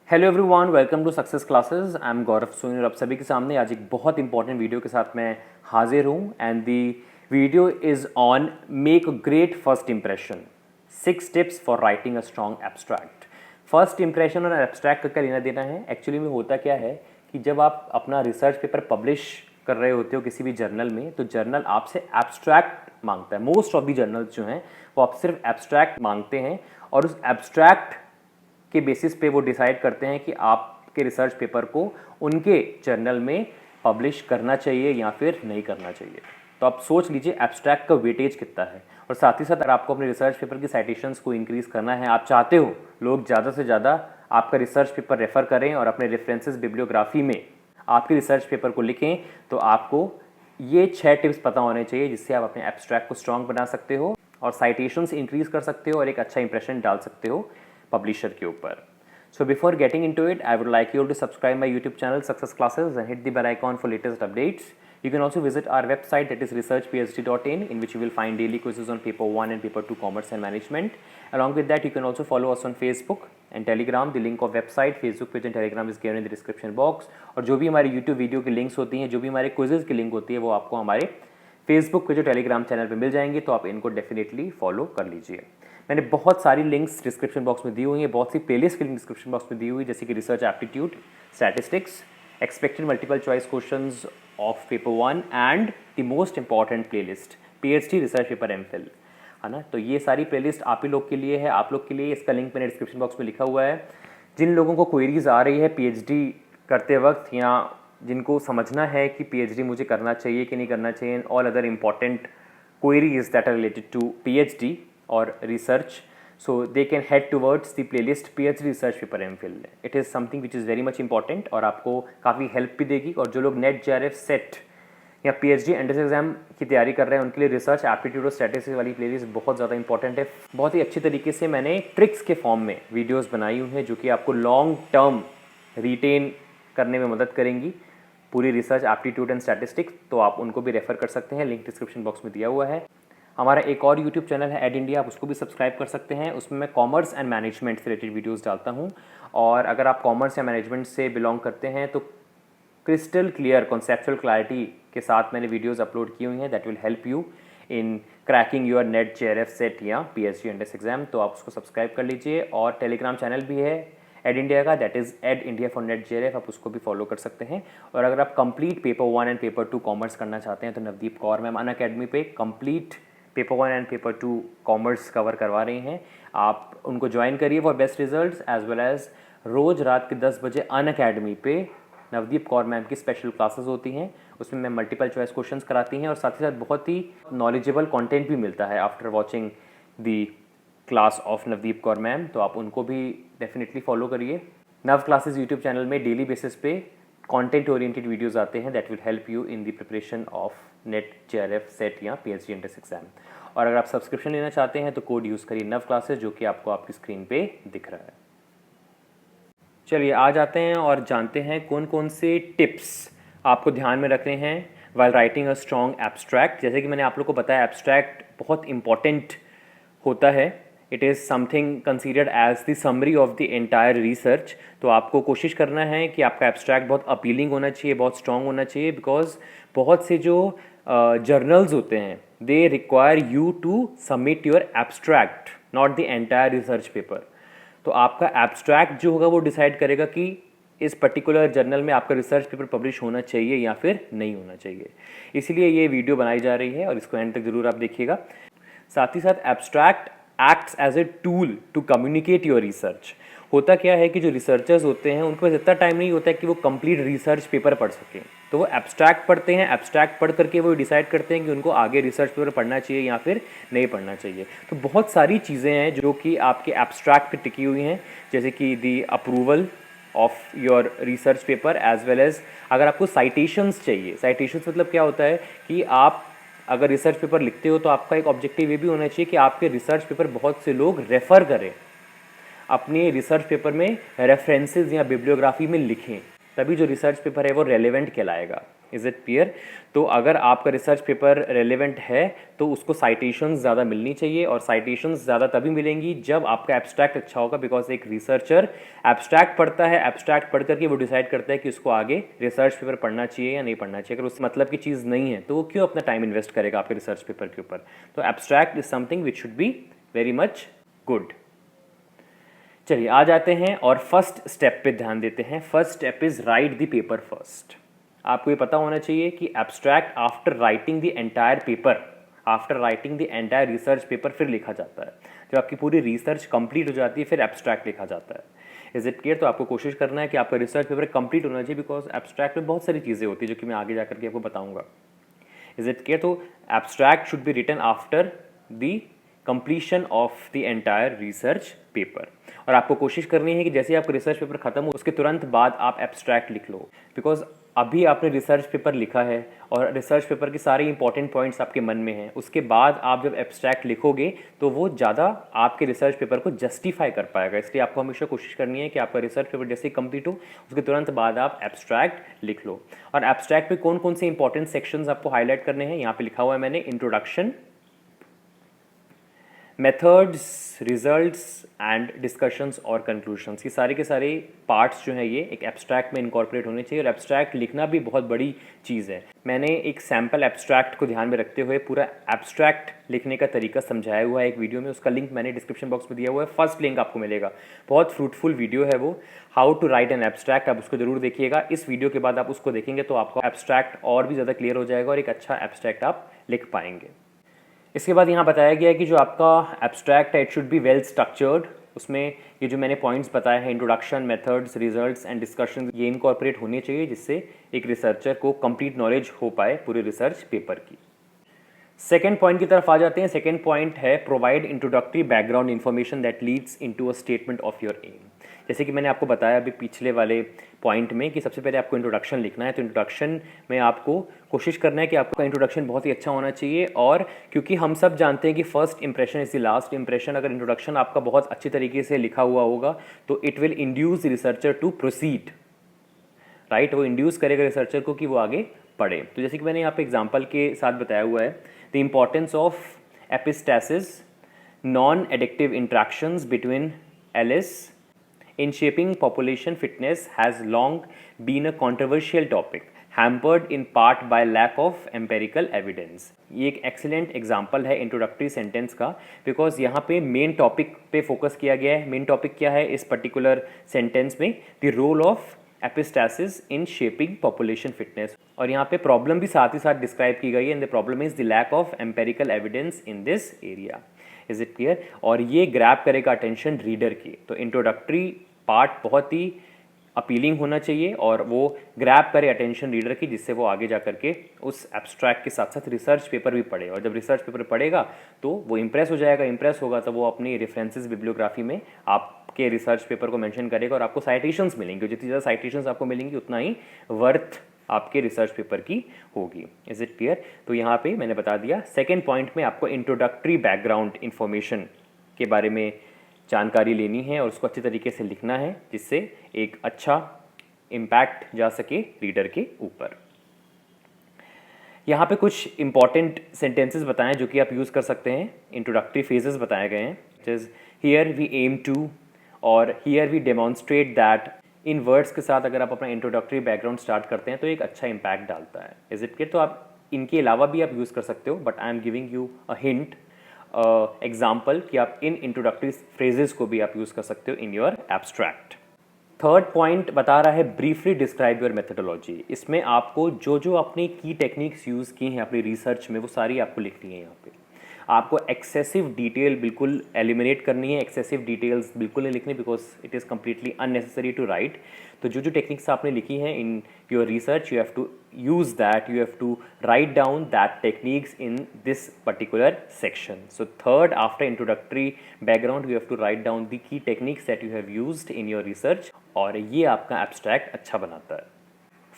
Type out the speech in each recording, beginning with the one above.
Hello everyone, welcome to success classes. I am Gaurav Soni और आप सभी के सामने आज एक बहुत इंपॉर्टेंट वीडियो के साथ मैं हाजिर हूँ and the video is on make a great first impression, 6 tips for writing a strong abstract. First impression और एब्स्ट्रैक्ट का क्या लेना देना है? एक्चुअली में होता क्या है कि जब आप अपना रिसर्च पेपर पब्लिश कर रहे होते हो किसी भी जर्नल में, तो जर्नल आपसे एब्स्ट्रैक्ट मांगता है। मोस्ट ऑफ दी जर्नल्स जो हैं वो आप सिर्फ एब्स्ट्रैक्ट मांगते हैं और उस एब्स्ट्रैक्ट के बेसिस पे वो डिसाइड करते हैं कि आपके रिसर्च पेपर को उनके जर्नल में पब्लिश करना चाहिए या फिर नहीं करना चाहिए। तो आप सोच लीजिए एब्स्ट्रैक्ट का वेटेज कितना है। और साथ ही साथ अगर आपको अपने रिसर्च पेपर की साइटेशंस को इंक्रीज़ करना है, आप चाहते हो लोग ज़्यादा से ज़्यादा आपका रिसर्च पेपर रेफ़र करें और अपने रेफरेंसेस बिब्लियोग्राफी में आपके रिसर्च पेपर को लिखें, तो आपको ये 6 टिप्स पता होने चाहिए जिससे आप अपने एब्स्ट्रैक्ट को स्ट्रॉन्ग बना सकते हो और साइटेशंस इंक्रीज़ कर सकते हो और एक अच्छा इंप्रेशन डाल सकते हो पब्लिशर के ऊपर। So before getting into it, I would like you all to subscribe my YouTube channel Success Classes and hit the bell icon for latest updates. You can also visit our website, that is researchphd.in, in which you will find daily quizzes on paper 1 and paper 2 commerce and management. Along with that, you can also follow us on Facebook and Telegram. The link of website, Facebook page and Telegram is given in the description box. और जो भी हमारी YouTube video की links होती हैं, जो भी हमारे क्विजेज की लिंक होती है, वो आपको हमारे फेसबुक के जो टेलीग्राम चैनल पे मिल जाएंगे, तो आप इनको डेफिनेटली फॉलो कर लीजिए। मैंने बहुत सारी लिंक्स डिस्क्रिप्शन बॉक्स में दी हुई हैं, बहुत सी प्लेलिस्ट की लिंक डिस्क्रिप्शन बॉक्स में दी हुई, जैसे कि research aptitude, statistics, expected multiple choice questions of paper 1 and the most important playlist PhD research paper MPhil, है ना। तो ये सारी प्लेलिस्ट आप ही लोग के लिए है, आप लोग के लिए। इसका लिंक मैंने डिस्क्रिप्शन बॉक्स में लिखा हुआ है। जिन लोगों को क्वेरीज आ रही है पीएचडी करते वक्त, या जिनको समझना है कि पीएचडी मुझे करना चाहिए कि नहीं करना चाहिए, all other important queries that are related to PhD or research, so they can head towards the playlist PhD research paper MPhil. It is something which is very much important और आपको काफ़ी हेल्प भी देगी। और जो लोग net JRF set या PhD entrance exam की तैयारी कर रहे हैं, उनके लिए रिसर्च एप्टीट्यूड और स्टैटिस्टिक्स वाली प्लेलिस्ट बहुत ज़्यादा इंपॉर्टेंट है। बहुत ही अच्छी तरीके से मैंने ट्रिक्स के फॉर्म में वीडियोज़ बनाई हुई हैं जो कि आपको लॉन्ग टर्म रिटेन करने में मदद करेंगी, पूरी रिसर्च एप्टीट्यूड एंड स्टैटिस्टिक्स। तो आप उनको भी रेफर कर सकते हैं, लिंक डिस्क्रिप्शन बॉक्स में दिया हुआ है। हमारा एक और यूट्यूब चैनल है एड इंडिया, आप उसको भी सब्सक्राइब कर सकते हैं। उसमें मैं कॉमर्स एंड मैनेजमेंट से रिलेटेड वीडियोस डालता हूं। और अगर आप कॉमर्स या मैनेजमेंट से बिलोंग करते हैं तो क्रिस्टल क्लियर कॉन्सेप्चुअल क्लैरिटी के साथ मैंने वीडियोज़ अपलोड की हुई हैं that will help you in cracking your net JRF set या PhD एंट्रेंस एग्जाम। तो आप उसको सब्सक्राइब कर लीजिए। और टेलीग्राम चैनल भी है एड इंडिया का, that is Ed India for NET JRF, आप उसको भी फॉलो कर सकते हैं। और अगर आप complete paper 1 and paper 2 commerce करना चाहते हैं तो नवदीप कौर मैम अनअकैडमी पे complete paper 1 and paper 2 commerce cover करवा रही हैं। आप उनको ज्वाइन करिए for best results, as well as रोज़ रात के 10 बजे अनअकैडमी पे नवदीप कौर मैम की स्पेशल क्लासेस होती हैं। उसमें मैं मल्टीपल चॉइस क्वेश्चंस कराती हैं और साथ ही साथ बहुत ही नॉलेजेबल कंटेंट भी मिलता है after watching the class of Navdeep Kaur ma'am. तो आप उनको भी डेफिनेटली फॉलो करिए। नव क्लासेस यूट्यूब चैनल में डेली बेसिस पे कंटेंट ओरिएंटेड वीडियोस आते हैं that will help you in the preparation of net JRF set या PhD एंट्रेंस एग्जाम। और अगर आप सब्सक्रिप्शन लेना चाहते हैं तो कोड यूज़ करिए नव क्लासेस, जो कि आपको आपकी स्क्रीन पे दिख रहा है। चलिए आ जाते हैं और जानते हैं कौन कौन से टिप्स आपको ध्यान में रखने हैं while writing a strong abstract. जैसे कि मैंने आप लोग को बताया, एब्स्ट्रैक्ट बहुत इंपॉर्टेंट होता है। It is something considered as the summary of the entire research. तो आपको कोशिश करना है कि आपका एब्स्ट्रैक्ट बहुत अपीलिंग होना चाहिए, बहुत स्ट्रॉन्ग होना चाहिए, बिकॉज बहुत से जो जर्नल्स होते हैं they require you to submit your abstract, not the entire research paper. तो आपका एब्स्ट्रैक्ट जो होगा वो डिसाइड करेगा कि इस पर्टिकुलर जर्नल में आपका रिसर्च पेपर पब्लिश होना चाहिए या फिर नहीं होना चाहिए। इसलिए ये वीडियो बनाई जा रही है और इसको एंड तक जरूर आप देखिएगा। साथ ही साथ abstract acts as a tool to communicate your research. होता क्या है कि जो रिसर्चर्स होते हैं उनके पास इतना टाइम नहीं होता है कि वो कंप्लीट रिसर्च पेपर पढ़ सकें, तो वो एब्स्ट्रैक्ट पढ़ते हैं। एब्स्ट्रैक्ट पढ़ करके वो डिसाइड करते हैं कि उनको आगे रिसर्च पेपर पढ़ना चाहिए या फिर नहीं पढ़ना चाहिए। तो बहुत सारी चीज़ें हैं जो कि आपके एब्स्ट्रैक्ट पे टिकी हुई हैं, जैसे कि the approval of your research paper as well as अगर आपको साइटेशंस चाहिए। साइटेशंस मतलब क्या होता है कि आप अगर रिसर्च पेपर लिखते हो तो आपका एक ऑब्जेक्टिव ये भी होना चाहिए कि आपके रिसर्च पेपर बहुत से लोग रेफ़र करें, अपने रिसर्च पेपर में रेफरेंसेस या बिब्लियोग्राफी में लिखें। तभी जो रिसर्च पेपर है वो रेलेवेंट कहलाएगा। Is it clear? तो अगर आपका रिसर्च पेपर रेलेवेंट है तो उसको साइटेशंस ज़्यादा मिलनी चाहिए, और साइटेशंस ज़्यादा तभी मिलेंगी जब आपका एब्स्ट्रैक्ट अच्छा होगा, बिकॉज एक रिसर्चर एब्स्ट्रैक्ट पढ़ता है, एब्स्ट्रैक्ट पढ़ करके वो डिसाइड करता है कि उसको आगे रिसर्च पेपर पढ़ना चाहिए या नहीं पढ़ना चाहिए। अगर उस मतलब की चीज़ नहीं है तो वो क्यों अपना टाइम इन्वेस्ट करेगा आपके रिसर्च पेपर के ऊपर? तो abstract is something which should be very much good. चलिए आ जाते हैं और फर्स्ट स्टेप पे ध्यान देते हैं। First step is right the paper first. आपको ये पता होना चाहिए कि abstract after writing the entire paper, after writing the entire research paper फिर लिखा जाता है। जब आपकी पूरी रिसर्च कंप्लीट हो जाती है फिर एब्स्ट्रैक्ट लिखा जाता है। Is it clear? तो आपको कोशिश करना है कि आपका रिसर्च पेपर कंप्लीट होना चाहिए, बिकॉज एब्स्ट्रैक्ट में बहुत सारी चीज़ें होती है जो कि मैं आगे जाकर के आपको बताऊंगा। Is it clear? तो abstract should be written after the completion of the entire research paper. और आपको कोशिश करनी है कि जैसे ही आपका रिसर्च पेपर खत्म हो उसके तुरंत बाद आप एब्स्ट्रैक्ट लिख लो, बिकॉज अभी आपने रिसर्च पेपर लिखा है और रिसर्च पेपर के सारे इंपॉर्टेंट पॉइंट्स आपके मन में हैं। उसके बाद आप जब एब्स्ट्रैक्ट लिखोगे तो वो ज़्यादा आपके रिसर्च पेपर को जस्टिफाई कर पाएगा। इसलिए आपको हमेशा कोशिश करनी है कि आपका रिसर्च पेपर जैसे ही कंप्लीट हो उसके तुरंत बाद आप एब्स्ट्रैक्ट लिख लो। और एब्स्ट्रैक्ट में कौन कौन से इंपॉर्टेंट सेक्शंस आपको हाईलाइट करने हैं, यहाँ पे लिखा हुआ है मैंने, introduction, methods, results and discussions और कंक्लूशंस। ये सारे के सारे पार्ट्स जो हैं ये एक एब्स्ट्रैक्ट में इनकॉर्पोरेट होने चाहिए। और एब्स्ट्रैक्ट लिखना भी बहुत बड़ी चीज़ है। मैंने एक सैम्पल एब्स्ट्रैक्ट को ध्यान में रखते हुए पूरा एब्स्ट्रैक्ट लिखने का तरीका समझाया हुआ है एक वीडियो में, उसका लिंक मैंने डिस्क्रिप्शन बॉक्स में दिया हुआ है। फर्स्ट लिंक आपको मिलेगा, बहुत फ्रूटफुल वीडियो है वो, how to write an abstract. आप उसको जरूर देखिएगा। इस वीडियो के बाद आप उसको देखेंगे तो आपको एब्स्ट्रैक्ट और भी ज़्यादा क्लियर हो जाएगा और एक अच्छा एब्स्ट्रैक्ट आप लिख पाएंगे। इसके बाद यहाँ बताया गया है कि जो आपका एब्स्ट्रैक्ट है it should be well structured. उसमें ये जो मैंने पॉइंट्स बताए हैं, introduction, methods, results and discussion, ये इनकॉर्पोरेट होने चाहिए जिससे एक रिसर्चर को कंप्लीट नॉलेज हो पाए पूरे रिसर्च पेपर की। सेकेंड पॉइंट की तरफ आ जाते हैं। सेकेंड पॉइंट है provide introductory background information that leads into a statement of your aim. जैसे कि मैंने आपको बताया अभी पिछले वाले पॉइंट में कि सबसे पहले आपको इंट्रोडक्शन लिखना है। तो इंट्रोडक्शन में आपको कोशिश करना है कि आपका इंट्रोडक्शन बहुत ही अच्छा होना चाहिए। और क्योंकि हम सब जानते हैं कि first impression is the last impression, अगर इंट्रोडक्शन आपका बहुत अच्छी तरीके से लिखा हुआ होगा तो it will induce researcher to proceed, right? वो इंड्यूस करेगा रिसर्चर को कि वो आगे पढ़े। तो जैसे कि मैंने यहाँ पे एग्जाम्पल के साथ बताया हुआ है, the importance of epistasis, non एडिक्टिव interactions between alleles in shaping population fitness has long been a controversial topic, hampered in part by lack of empirical evidence। ये एक excellent example है introductory sentence का, because यहाँ पे main topic पे focus किया गया है। main topic क्या है इस particular sentence में? the role of epistasis in shaping population fitness। और यहाँ पे problem भी साथ ही साथ describe की गई है, and the problem is the lack of empirical evidence in this area। Is it clear? और ये ग्रैब करेगा अटेंशन रीडर की। तो इंट्रोडक्टरी पार्ट बहुत ही अपीलिंग होना चाहिए और वो ग्रैब करे अटेंशन रीडर की, जिससे वो आगे जा करके उस एब्स्ट्रैक्ट के साथ साथ रिसर्च पेपर भी पढ़े। और जब रिसर्च पेपर पढ़ेगा तो वो इंप्रेस हो जाएगा। इंप्रेस होगा तो वो अपनी रेफरेंसेस बिब्लियोग्राफी में आपके रिसर्च पेपर को मेंशन करेगा और आपको साइटेशंस मिलेंगे। जितनी ज़्यादा साइटेशंस आपको मिलेंगी उतना ही वर्थ आपके रिसर्च पेपर की होगी। Is it clear? तो यहाँ पे मैंने बता दिया। सेकेंड पॉइंट में आपको इंट्रोडक्टरी बैकग्राउंड इंफॉर्मेशन के बारे में जानकारी लेनी है और उसको अच्छे तरीके से लिखना है जिससे एक अच्छा इम्पैक्ट जा सके रीडर के ऊपर। यहाँ पे कुछ इंपॉर्टेंट सेंटेंसेस बताएं जो कि आप यूज़ कर सकते हैं। इंट्रोडक्टरी फेजेस बताए गए हैं, जैसे हियर वी एम टू और हियर वी डेमॉन्स्ट्रेट दैट। इन वर्ड्स के साथ अगर आप अपना इंट्रोडक्टरी बैकग्राउंड स्टार्ट करते हैं तो एक अच्छा इम्पैक्ट डालता है। Is it clear? तो आप इनके अलावा भी आप यूज़ कर सकते हो, but I am giving you a hint example कि आप इन इंट्रोडक्टरी फ्रेजेस को भी आप यूज़ कर सकते हो इन योर एब्स्ट्रैक्ट। थर्ड पॉइंट बता रहा है ब्रीफली डिस्क्राइब योर मेथडोलॉजी। इसमें आपको जो जो अपनी की टेक्निक्स यूज़ की हैं अपनी रिसर्च में वो सारी आपको लिखनी है। यहाँ पे आपको एक्सेसिव डिटेल बिल्कुल एलिमिनेट करनी है। एक्सेसिव डिटेल्स बिल्कुल नहीं लिखनी, because it is completely unnecessary to write. तो जो जो टेक्निक्स आपने लिखी हैं in your research, you have to use that, you have to write down that techniques in this particular section. So third, after introductory background, you have to write down the key techniques that you have used in your research और ये आपका abstract अच्छा बनाता है।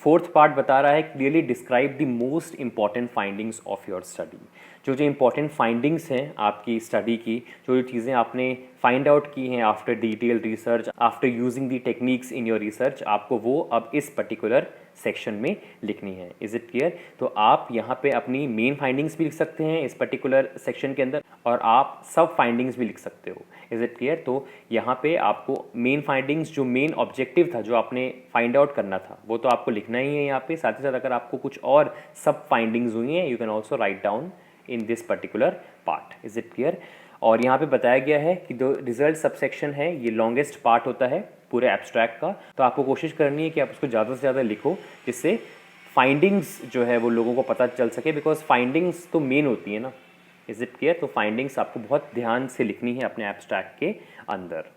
Fourth part बता रहा है clearly describe the most important findings of your study. जो जो इंपॉर्टेंट फाइंडिंग्स हैं आपकी स्टडी की, जो जो चीज़ें आपने फाइंड आउट की हैं after detail research, after using the techniques in your research, आपको वो अब इस पर्टिकुलर सेक्शन में लिखनी है। Is it clear? तो आप यहाँ पे अपनी मेन फाइंडिंग्स भी लिख सकते हैं इस पर्टिकुलर सेक्शन के अंदर, और आप सब फाइंडिंग्स भी लिख सकते हो। Is it clear? तो यहाँ पे आपको मेन फाइंडिंग्स, जो मेन ऑब्जेक्टिव था, जो आपने फाइंड आउट करना था, वो तो आपको लिखना ही है यहाँ पे। साथ ही साथ अगर आपको कुछ और सब फाइंडिंग्स हुई हैं, you can also write down in this particular part. Is it clear? और यहाँ पे बताया गया है कि जो रिजल्ट सबसेक्शन है ये लॉन्गेस्ट पार्ट होता है पूरे एब्स्ट्रैक्ट का, तो आपको कोशिश करनी है कि आप उसको ज़्यादा से ज़्यादा लिखो, जिससे फाइंडिंग्स जो है वो लोगों को पता चल सके, बिकॉज फाइंडिंग्स तो मेन होती है ना। Is it clear? तो फाइंडिंग्स आपको बहुत ध्यान से लिखनी है अपने एब्स्ट्रैक्ट के अंदर।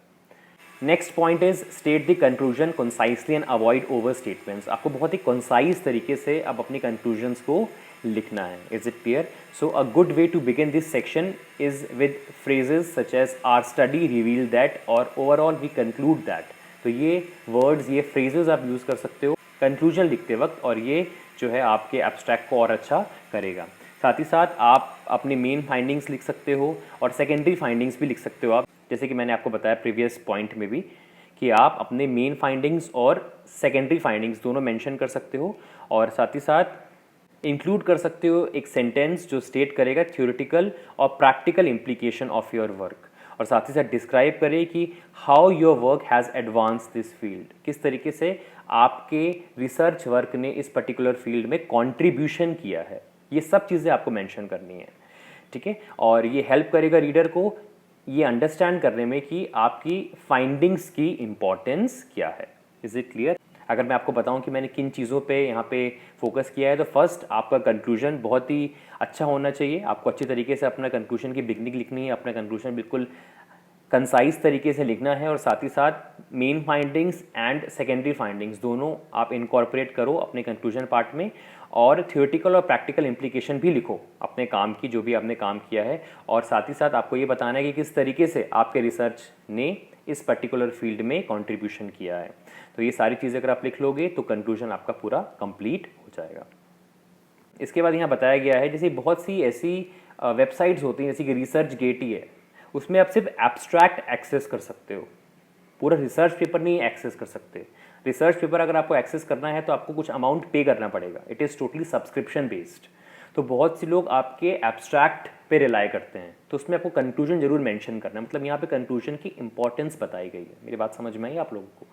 Next point is state the conclusion concisely and avoid over statements. आपको बहुत ही कंसाइज तरीके से अब अपनी कंक्लूजन्स को लिखना है। Is it clear? So a good way to begin this section is with phrases such as our study reveal that और ओवरऑल वी कंक्लूड दैट। तो ये वर्ड्स, ये फ्रेजेस आप यूज़ कर सकते हो कंक्लूजन लिखते वक्त, और ये जो है आपके एब्स्ट्रैक्ट को और अच्छा करेगा। साथ ही साथ आप अपनी मेन फाइंडिंग्स लिख सकते हो और सेकेंडरी फाइंडिंग्स भी लिख सकते हो आप, जैसे कि मैंने आपको बताया प्रीवियस पॉइंट में भी कि आप अपने मेन फाइंडिंग्स और सेकेंडरी फाइंडिंग्स दोनों मेंशन कर सकते हो, और साथ ही साथ इंक्लूड कर सकते हो एक सेंटेंस जो स्टेट करेगा थ्योरेटिकल और practical implication of your work, और साथ ही साथ डिस्क्राइब करे कि how your work has advance this field, किस तरीके से आपके रिसर्च वर्क ने इस पर्टिकुलर फील्ड में कॉन्ट्रीब्यूशन किया है। ये सब चीज़ें आपको मेंशन करनी है, ठीक है? और ये हेल्प करेगा रीडर को ये अंडरस्टैंड करने में कि आपकी फाइंडिंग्स की इम्पोर्टेंस क्या है। Is it clear? अगर मैं आपको बताऊं कि मैंने किन चीज़ों पे यहाँ पे फोकस किया है, तो फर्स्ट आपका कंक्लूजन बहुत ही अच्छा होना चाहिए। आपको अच्छी तरीके से अपना कंक्लूजन की बिगनिंग लिखनी है, अपना कंक्लूजन बिल्कुल कंसाइज तरीके से लिखना है, और साथ ही साथ main findings and secondary findings दोनों आप इनकॉर्पोरेट करो अपने कंक्लूजन पार्ट में, और थियोरेटिकल और प्रैक्टिकल इम्प्लीकेशन भी लिखो अपने काम की, जो भी आपने काम किया है। और साथ ही साथ आपको ये बताना है कि किस तरीके से आपके रिसर्च ने इस पर्टिकुलर फील्ड में कंट्रीब्यूशन किया है। तो ये सारी चीज़ें अगर आप लिख लोगे तो कंक्लूजन आपका पूरा कंप्लीट हो जाएगा। इसके बाद यहाँ बताया गया है, जैसे बहुत सी ऐसी वेबसाइट्स होती हैं, जैसे कि रिसर्च गेट ही है, उसमें आप सिर्फ एब्स्ट्रैक्ट एक्सेस कर सकते हो, पूरा रिसर्च पेपर नहीं एक्सेस कर सकते। रिसर्च पेपर अगर आपको एक्सेस करना है तो आपको कुछ अमाउंट पे करना पड़ेगा। It is totally subscription based. तो बहुत से लोग आपके एब्स्ट्रैक्ट पे रिलाई करते हैं, तो उसमें आपको कंक्लूजन जरूर मेंशन करना है। मतलब यहाँ पे कंक्लूजन की इंपॉर्टेंस बताई गई है। मेरी बात समझ में आई आप लोगों को?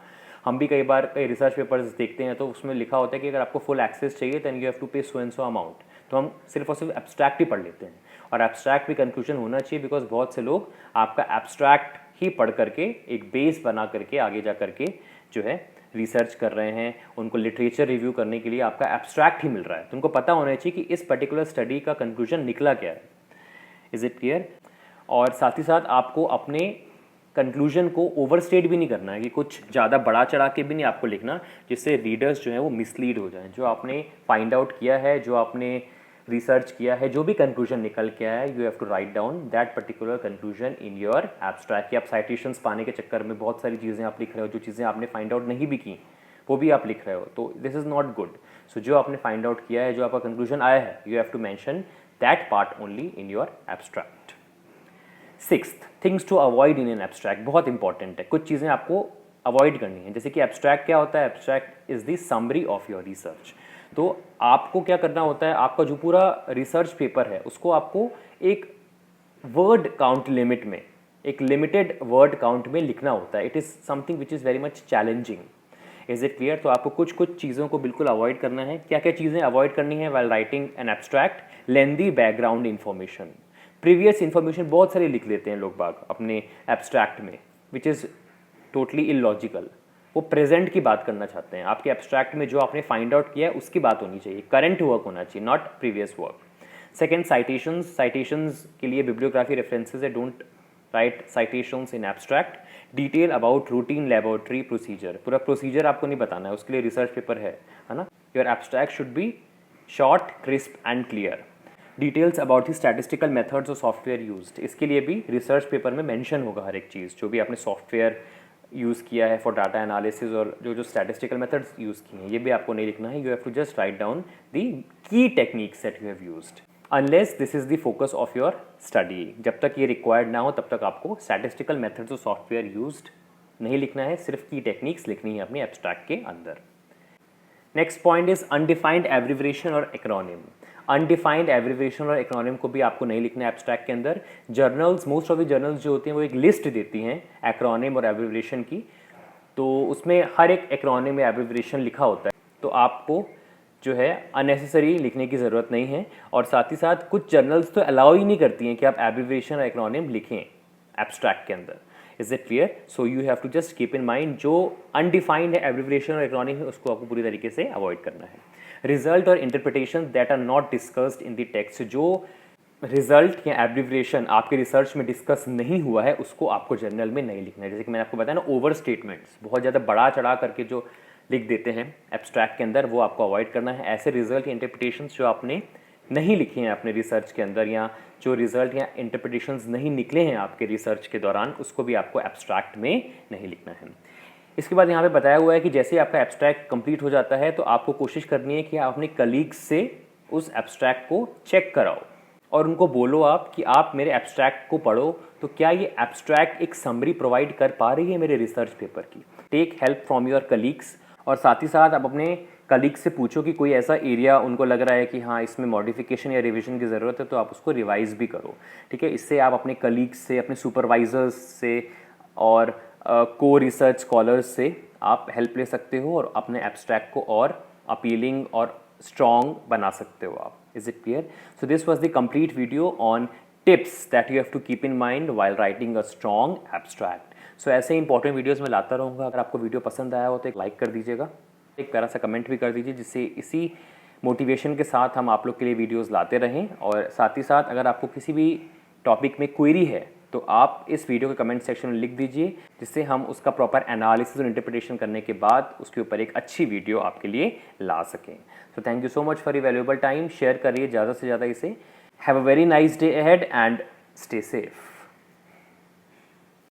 हम भी कई बार कई रिसर्च पेपर्स देखते हैं तो उसमें लिखा होता है कि अगर आपको फुल एक्सेस चाहिए दैन यू हैव टू पे सो एंड सो अमाउंट, तो हम सिर्फ और सिर्फ एब्स्ट्रैक्ट ही पढ़ लेते हैं। और एब्स्ट्रैक्ट भी कंक्लूजन होना चाहिए, बिकॉज बहुत से लोग आपका एब्स्ट्रैक्ट ही पढ़ करके एक बेस बना करके आगे जा करके जो है रिसर्च कर रहे हैं, उनको लिटरेचर रिव्यू करने के लिए आपका एब्स्ट्रैक्ट ही मिल रहा है। तो उनको पता होना चाहिए कि इस पर्टिकुलर स्टडी का कंक्लूजन निकला क्या है। Is it clear? और साथ ही साथ आपको अपने कंक्लूजन को ओवरस्टेट भी नहीं करना है, कि कुछ ज़्यादा बड़ा चढ़ा के भी नहीं आपको लिखना, जिससे रीडर्स जो है वो मिसलीड हो जाएं। जो आपने फाइंड आउट किया है, जो आपने रिसर्च किया है, जो भी कंक्लूजन निकल के आया है, you have to write down that particular conclusion in your abstract. कि आप साइटेशंस पाने के चक्कर में बहुत सारी चीज़ें आप लिख रहे हो, जो चीज़ें आपने फाइंड आउट नहीं भी की वो भी आप लिख रहे हो, तो दिस इज़ नॉट गुड। सो जो आपने फाइंड आउट किया है, जो आपका कंक्लूजन आया है, you have to mention that part only in your abstract. Sixth, things to avoid in an abstract, बहुत इंपॉर्टेंट है। कुछ चीज़ें आपको अवॉइड करनी है, जैसे कि एब्स्ट्रैक्ट क्या होता है? Abstract is the summary of your research. तो आपको क्या करना होता है, आपका जो पूरा रिसर्च पेपर है उसको आपको एक वर्ड काउंट लिमिट में, एक लिमिटेड वर्ड काउंट में लिखना होता है। It is something which is very much challenging. Is it clear? तो आपको कुछ कुछ चीज़ों को बिल्कुल अवॉइड करना है। क्या क्या चीज़ें अवॉइड करनी है while writing an abstract? Lengthy background information, previous information बहुत सारी लिख लेते हैं लोग बाग अपने एब्स्ट्रैक्ट में, विच इज़ टोटली इलॉजिकल। वो प्रेजेंट की बात करना चाहते हैं। आपके एब्स्ट्रैक्ट में जो आपने फाइंड आउट किया है उसकी बात होनी चाहिए, करंट वर्क होना चाहिए, not previous work. Second, citations. Citations के लिए बिब्लियोग्राफी रेफरेंसेज है, don't write citations in abstract. Detail about routine laboratory procedure, पूरा प्रोसीजर आपको नहीं बताना है, उसके लिए रिसर्च पेपर है ना। Your abstract should B short, crisp and clear. Details about the statistical methods और सॉफ्टवेयर यूज्ड, इसके लिए भी रिसर्च पेपर में मेंशन होगा हर एक चीज़, जो भी आपने सॉफ्टवेयर यूज़ किया है फॉर डाटा एनालिसिस और जो स्टैटिस्टिकल मेथड्स यूज़ किए हैं, ये भी आपको नहीं लिखना है. You have to just write down the key techniques that you have used unless this is the focus of your study. जब तक ये रिक्वायर्ड ना हो तब तक आपको स्टैटिस्टिकल मेथड्स और सॉफ्टवेयर यूज्ड नहीं लिखना है, सिर्फ की टेक्निक्स लिखनी है अपने एब्स्ट्रैक्ट के अंदर. Next point is undefined abbreviation और एक्रोनिम. अनडिफाइंड एब्रिविएशन और एक्रोनिम को भी आपको नहीं लिखना है एब्स्ट्रैक्ट के अंदर. Journals, most of the journals जो होती हैं वो एक लिस्ट देती हैं एक्रोनिम और एब्रिविएशन की, तो उसमें हर एक एक्रोनिम या एब्रिविएशन लिखा होता है, तो आपको जो है अननेसेसरी लिखने की ज़रूरत नहीं है. और साथ ही साथ कुछ जर्नल्स तो अलाउ ही नहीं करती हैं कि आप एब्रिविएशन और एक्रोनिम लिखें एब्स्ट्रैक्ट के अंदर. Is it clear? So you have to just keep in mind जो अनडिफाइंड है एब्रिविएशन और एक्रोनिम है उसको आपको पूरी तरीके से अवॉइड करना है. रिजल्ट और interpretation that are not discussed in the text. जो रिजल्ट या एब्रिविएशन आपके रिसर्च में डिस्कस नहीं हुआ है उसको आपको जर्नल में नहीं लिखना है. जैसे कि मैंने आपको बताया ना, ओवर स्टेटमेंट्स बहुत ज़्यादा बढ़ा चढ़ा करके जो लिख देते हैं एब्स्ट्रैक्ट के अंदर, वो आपको अवॉइड करना है. ऐसे रिजल्ट या इंटरप्रिटेशंस जो आपने नहीं लिखे हैं अपने रिसर्च के अंदर, या जो रिजल्ट या इंटरप्रिटेशंस नहीं निकले हैं आपके रिसर्च के दौरान, उसको भी आपको एब्स्ट्रैक्ट में नहीं लिखना है. इसके बाद यहाँ पे बताया हुआ है कि जैसे ही आपका एब्स्ट्रैक्ट कंप्लीट हो जाता है तो आपको कोशिश करनी है कि आप अपने कलीग्स से उस एब्स्ट्रैक्ट को चेक कराओ और उनको बोलो आप कि आप मेरे एब्स्ट्रैक्ट को पढ़ो, तो क्या ये एब्स्ट्रैक्ट एक समरी प्रोवाइड कर पा रही है मेरे रिसर्च पेपर की. Take help from your colleagues. और साथ ही साथ आप अपने कलीग्स से पूछो कि कोई ऐसा एरिया उनको लग रहा है कि हाँ इसमें मॉडिफिकेशन या रिवीजन की ज़रूरत है, तो आप उसको रिवाइज भी करो. ठीक है, इससे आप अपने कलीग्स से, अपने सुपरवाइजर्स से और को रिसर्च स्कॉलर्स से आप हेल्प ले सकते हो और अपने एब्स्ट्रैक्ट को और अपीलिंग और स्ट्रॉन्ग बना सकते हो आप. Is it clear? So this was the complete video on tips that you have to keep in mind while writing a strong abstract. So ऐसे इंपॉर्टेंट वीडियोज़ में लाता रहूँगा. अगर आपको वीडियो पसंद आया हो तो एक लाइक कर दीजिएगा, एक प्यारा सा कमेंट भी कर दीजिए, जिससे इसी मोटिवेशन के साथ हम आप लोग के लिए वीडियोस लाते रहें. और साथ ही साथ अगर आपको किसी भी टॉपिक में क्वेरी है तो आप इस वीडियो के कमेंट सेक्शन में लिख दीजिए, जिससे हम उसका प्रॉपर एनालिसिस और इंटरप्रिटेशन करने के बाद उसके ऊपर एक अच्छी वीडियो आपके लिए ला सकें. So thank you so much for your valuable time. Share करिए ज़्यादा से ज़्यादा इसे. Have a very nice day ahead and stay safe.